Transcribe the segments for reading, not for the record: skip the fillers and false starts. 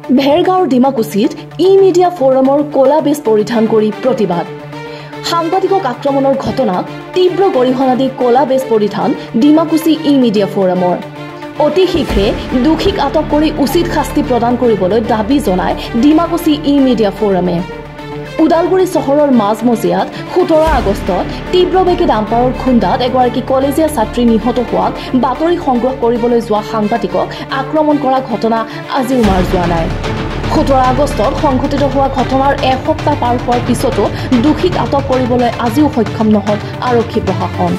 ভেৰগাঁৱৰ ডিমাকুছিত e-media ফৰামৰ কলা বেছ পৰিধান কৰি প্ৰতিবাদ। সাংবাদিকক আক্ৰমণৰ ঘটনাক তীব্ৰ গৰিহণা দি কলা বেছ পৰিধান ডিমাকুছি ই-মিডিয়া ফৰামৰ। অতি শীঘ্ৰে দোষীক আটক কৰি উচিত শাস্তি প্ৰদান কৰিবলৈ দাবী জনায় ডিমাকুছি ই-মিডিয়া ফৰামে। ওদালগুৰি চহৰৰ মাজমজিয়াত 17 আগষ্টত তীব্ৰবেগী ডাম্পাৰৰ খুন্দাত এগৰাকী কলেজীয়া ছাত্ৰী নিহত হোৱাক বাতৰি সংগ্ৰহ কৰিবলৈ যোৱা সাংবাদিকক আক্ৰমণ কৰা ঘটনা আজিও মাৰ যোৱা নাই। 17 আগষ্টত সংঘটিত হোৱা ঘটনাৰ এসপ্তাহ পাৰ হোৱাৰ পিছতো দোষীক আটক কৰিবলৈ আজিও সক্ষম নহল আৰক্ষী প্ৰশাসন।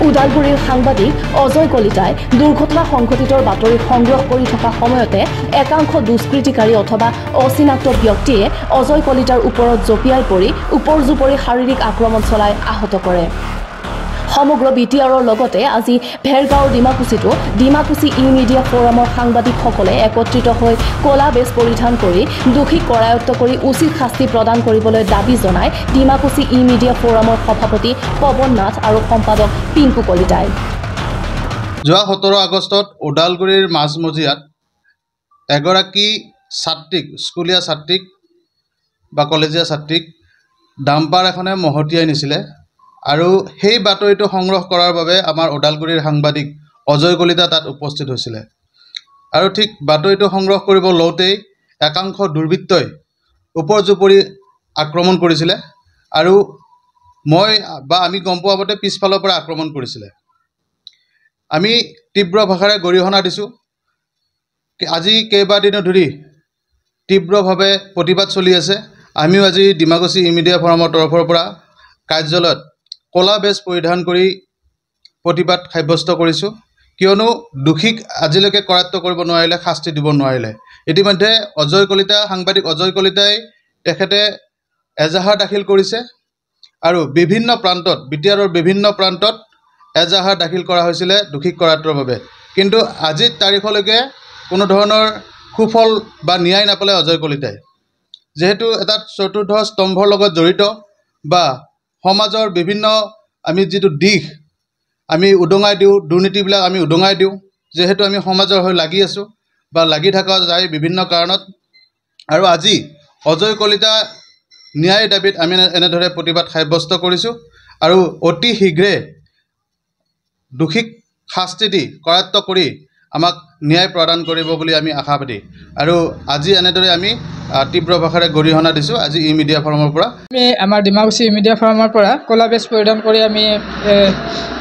ওদালগুৰিৰ সাংবাদিক অজয় কলিতাই দুৰ্ঘটনা সংঘটিতৰ বাতৰি সংগ্ৰহ কৰি থকা সময়তে একাংশ দুষ্কৃতিকাৰী অথবা অচিনাক্ত ব্যক্তিয়ে অজয় কলিতাৰ ওপৰত জঁপিয়াই পৰি ওপৰজোপৰি শাৰীৰিক আক্ৰমণ চলাই আহত কৰে। সমগ্ৰ বিটিআৰৰ লগতে আজি ভেৰগাঁৱৰ ডিমাকুছিতো ডিমাকুছি ই-মিডিয়া ফৰামৰ সাংবাদিকসকলে একত্ৰিত হৈ কলা বেছ পৰিধান কৰি দোষীক কৰায়ত্ব কৰি উচিত শাস্তি প্ৰদান কৰিবলৈ দাবী জনায় ডিমাকুছি ই-মিডিয়া ফৰামৰ সভাপতি পৱন নাথ আৰু সম্পাদক পিংকু কলিতাই। যোৱা 17 আগষ্টত ওদালগুৰিৰ মাজমজিয়াত এগৰাকী ছাত্ৰীক স্কুলীয়া ছাত্ৰীক বা কলেজীয়া ছাত্ৰীক ডাম্পাৰ এখনে মহতিয়াই নিছিলে আৰু সেই বাতৰিটো সংগ্ৰহ কৰাৰ বাবে আমাৰ ওদালগুৰিৰ সাংবাদিক অজয় কলিতা তাত উপস্থিত হৈছিলে আৰু ঠিক বাতৰিটো সংগ্ৰহ কৰিব লওঁতেই একাংশ দুৰ্বৃত্তই ওপৰজোপৰি আক্ৰমণ কৰিছিলে আৰু আমি গম পোৱা মতে পিছফালৰ পৰা আক্ৰমণ কৰিছিলে। আমি তীব্ৰ ভাষাৰে গৰিহণা দিছোঁ। আজি কেইবাদিনো ধৰি তীব্ৰভাৱে প্ৰতিবাদ চলি আছে। আমিও আজি ডিমাকুছি ই-মিডিয়া ফৰামৰ তৰফৰ পৰা কাৰ্যালয়ত কলা বেছ পৰিধান কৰি প্ৰতিবাদ সাব্যস্ত কৰিছোঁ, কিয়নো দোষীক আজিলৈকে কৰায়ত্ব কৰিব নোৱাৰিলে, শাস্তি দিব নোৱাৰিলে। ইতিমধ্যে সাংবাদিক অজয় কলিতাই তেখেতে এজাহাৰ দাখিল কৰিছে আৰু বিভিন্ন প্ৰান্তত বিটিআৰৰ বিভিন্ন প্ৰান্তত এজাহাৰ দাখিল কৰা হৈছিলে দোষীক কৰায়ত্বৰ বাবে, কিন্তু আজিৰ তাৰিখলৈকে কোনো ধৰণৰ সুফল বা ন্যায় নাপালে অজয় কলিতাই। যিহেতু এটা চতুৰ্থ স্তম্ভৰ লগত জড়িত বা সমাজৰ বিভিন্ন আমি যিটো দিশ আমি উদঙাই দিওঁ, দুৰ্নীতিবিলাক আমি উদঙাই দিওঁ, যিহেতু আমি সমাজৰ হৈ লাগি আছোঁ বা লাগি থকা যায় বিভিন্ন কাৰণত। আৰু আজি অজয় কলিতা ন্যায় দাবীত আমি এনেদৰে প্ৰতিবাদ সাব্যস্ত কৰিছোঁ আৰু অতি শীঘ্ৰে দোষীক শাস্তি দি কৰায়ত্ব কৰি আমাক ন্যায় প্ৰদান কৰিব বুলি আমি আশাবাদী। আৰু আজি এনেদৰে আমি তীব্ৰ ভাষাৰে গৰিহণা দিছোঁ আজি ই-মিডিয়া ফৰামৰ পৰা। আমি আমাৰ ডিমাকুছি ই-মিডিয়া ফৰামৰ পৰা কলা বেছ পৰিধান কৰি আমি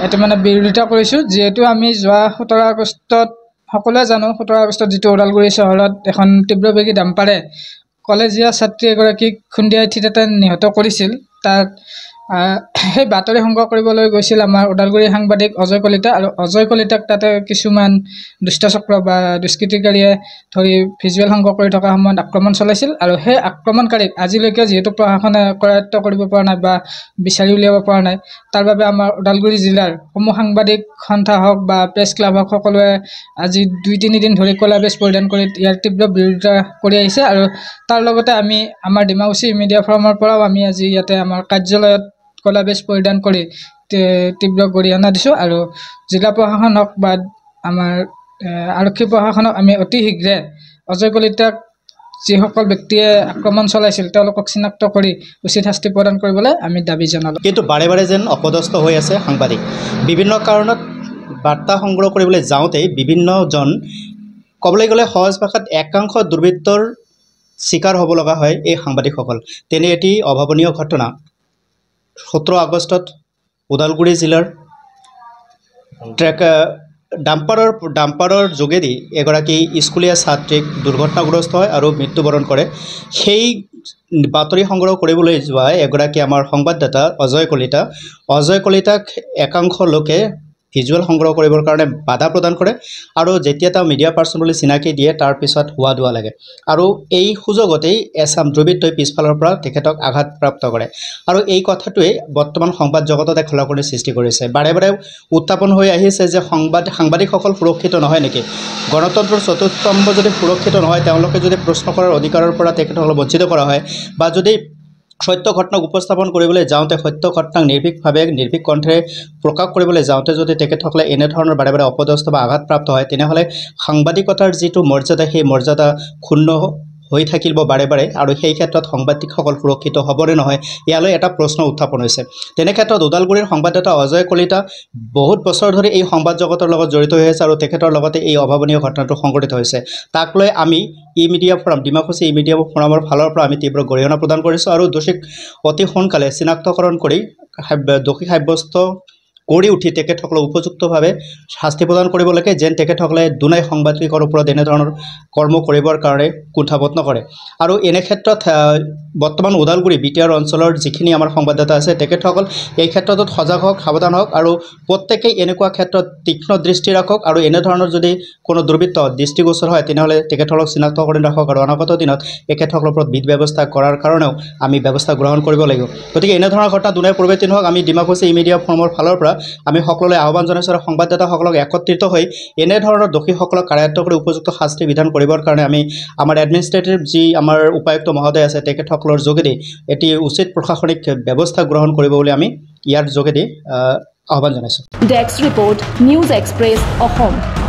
এইটো বিৰোধিতা কৰিছোঁ, যিহেতু আমি যোৱা 17 আগষ্টত সকলোৱে জানো 17 আগষ্টত যিটো ওদালগুৰি চহৰত এখন তীব্ৰবেগী ডাম্পাৰে কলেজীয়া ছাত্ৰী এগৰাকীক খুন্দিয়াই থিতাতে নিহত কৰিছিল। তাত সেই বাতৰি সংগ্ৰহ কৰিবলৈ গৈছিল আমাৰ ওদালগুৰি সাংবাদিক অজয় কলিতা, আৰু অজয় কলিতাক তাতে কিছুমান দুষ্টচক্ৰ বা দুষ্কৃতিকাৰীয়ে ধৰি ভিজুৱেল সংগ্ৰহ কৰি থকা সময়ত আক্ৰমণ চলাইছিল। আৰু সেই আক্ৰমণকাৰীক আজিলৈকে যিহেতু প্ৰশাসনে কৰায়ত্ব কৰিব পৰা নাই বা বিচাৰি উলিয়াব পৰা নাই, তাৰ বাবে আমাৰ ওদালগুৰি জিলাৰ সমূহ সাংবাদিক সন্থা হওক বা প্ৰেছ ক্লাব হওক সকলোৱে আজি 2-3 দিন ধৰি কলা বেছ পৰিধান কৰি ইয়াৰ তীব্ৰ বিৰোধিতা কৰি আহিছে। আৰু তাৰ লগতে আমি আমাৰ ডিমাকুছি ই-মিডিয়া ফৰামৰ পৰাও আমি আজি ইয়াতে আমাৰ কাৰ্যালয়ত কলা বেছ পৰিধান কৰি তীব্ৰ গৰিহণা দিছোঁ। আৰু জিলা প্ৰশাসন হওক বা আমাৰ আৰক্ষী প্ৰশাসনক আমি অতি শীঘ্ৰে অজয় কলিতাক যিসকল ব্যক্তিয়ে আক্ৰমণ চলাইছিল তেওঁলোকক চিনাক্ত কৰি উচিত শাস্তি প্ৰদান কৰিবলৈ আমি দাবী জনালোঁ। কিন্তু বাৰে বাৰে যেন অপদস্থ হৈ আছে সাংবাদিক। বিভিন্ন কাৰণত বাৰ্তা সংগ্ৰহ কৰিবলৈ যাওঁতেই বিভিন্নজন ক'বলৈ গ'লে সহজ ভাষাত একাংশ দুৰ্বৃত্তৰ চিকাৰ হ'ব লগা হয় এই সাংবাদিকসকল। তেনে এটি অভাৱনীয় ঘটনা 17 আগষ্টত ওদালগুৰি জিলাৰ ডাম্পাৰৰ যোগেদি এগৰাকী স্কুলীয়া ছাত্ৰীক দুৰ্ঘটনাগ্ৰস্ত হয় আৰু মৃত্যুবৰণ কৰে। সেই বাতৰি সংগ্ৰহ কৰিবলৈ যোৱা এগৰাকী আমাৰ সংবাদদাতা অজয় কলিতাক একাংশ লোকে ভিজুৱেল সংগ্ৰহ কৰিবৰ কাৰণে বাধা প্ৰদান কৰে আৰু যেতিয়া তেওঁ মিডিয়া পাৰ্চন বুলি চিনাকি দিয়ে তাৰ পিছত হোৱা দোৱা লাগে আৰু এই সুযোগতেই এছাম দুৰ্বৃত্তই পিছফালৰ পৰা তেখেতক আঘাতপ্ৰাপ্ত কৰে। আৰু এই কথাটোৱে বৰ্তমান সংবাদ জগতত এক খলকনিৰ সৃষ্টি কৰিছে। বাৰে বাৰে উত্থাপন হৈ আহিছে যে সাংবাদিকসকল সুৰক্ষিত নহয় নেকি, গণতন্ত্ৰৰ চতুৰ্থ স্তম্ভ যদি সুৰক্ষিত নহয়, তেওঁলোকে যদি প্ৰশ্ন কৰাৰ অধিকাৰৰ পৰা তেখেতসকলক বঞ্চিত কৰা হয় বা যদি সত্য ঘটনাক উপস্থাপন কৰিবলৈ যাওঁতে সত্য ঘটনাক নিৰ্ভীক কণ্ঠেৰে প্ৰকাশ কৰিবলৈ যাওঁতে যদি তেখেতসকলে এনেধৰণৰ বাৰে বাৰে অপদস্থ বা আঘাতপ্ৰাপ্ত হয়, তেনেহ'লে সাংবাদিকতাৰ যিটো মৰ্যাদা সেই মৰ্যাদা ক্ষুণ্ণ হৈ থাকিব বাৰে বাৰে আৰু সেই ক্ষেত্ৰত সাংবাদিকসকল সুৰক্ষিত হ'বনে নহয় ইয়ালৈ এটা প্ৰশ্ন উত্থাপন হৈছে। তেনে ক্ষেত্ৰত ওদালগুৰিৰ সংবাদদাতা অজয় কলিতা বহুত বছৰ ধৰি এই সংবাদ জগতৰ লগত জড়িত হৈ আছে আৰু তেখেতৰ লগতে এই অভাৱনীয় ঘটনাটো সংঘটিত হৈছে। তাক লৈ আমি ই মিডিয়া ফৰাম ডিমাকুছী ই মিডিয়া ফৰামৰ ফালৰ পৰা আমি তীব্ৰ গৰিহণা প্ৰদান কৰিছোঁ আৰু দোষীক অতি সোনকালে চিনাক্তকৰণ কৰি দোষী সাব্যস্ত কৰি উঠি তেখেতসকলক উপযুক্তভাৱে শাস্তি প্ৰদান কৰিব লাগে, যেন তেখেতসকলে দুনাই সাংবাদিকৰ ওপৰত এনেধৰণৰ কৰ্ম কৰিবৰ কাৰণে কুণ্ঠাবোধ নকৰে। আৰু এনে ক্ষেত্ৰত বৰ্তমান ওদালগুৰি বিটিআৰ অঞ্চলৰ যিখিনি আমাৰ সংবাদদাতা আছে তেখেতসকল এই ক্ষেত্ৰটোত সজাগ হওক, সাৱধান হওক আৰু প্ৰত্যেকেই এনেকুৱা ক্ষেত্ৰত তীক্ষ্ণ দৃষ্টি ৰাখক আৰু এনেধৰণৰ যদি কোনো দুৰ্বৃত্ত দৃষ্টিগোচৰ হয় তেনেহ'লে তেখেতসকলক চিনাক্ত কৰি ৰাখক আৰু অনাগত দিনত তেখেতসকলৰ ওপৰত বিধ ব্যৱস্থা কৰাৰ কাৰণেও আমি ব্যৱস্থা গ্ৰহণ কৰিব লাগিব। গতিকে এনেধৰণৰ ঘটনা দুনাই পৰিৱৰ্তিত হওক। আমি ডিমাকুছী ই মিডিয়া ফৰামৰ ফালৰ পৰা আমি সকলোৱে আহ্বান জনাইছোঁ আৰু সংবাদদাতাসকলক একত্ৰিত হৈ এনেধৰণৰ দোষীসকলক কাৰায়ত্ব কৰি উপযুক্ত শাস্তি বিধান কৰিবৰ কাৰণে আমি আমাৰ এডমিনিষ্ট্ৰেটিভ যি আমাৰ উপায়ুক্ত মহোদয় আছে তেখেতসকলৰ যোগেদি এটি উচিত প্ৰশাসনিক ব্যৱস্থা গ্ৰহণ কৰিব বুলি আমি ইয়াৰ যোগেদি আহ্বান জনাইছোঁ। Desk report, news express Assam.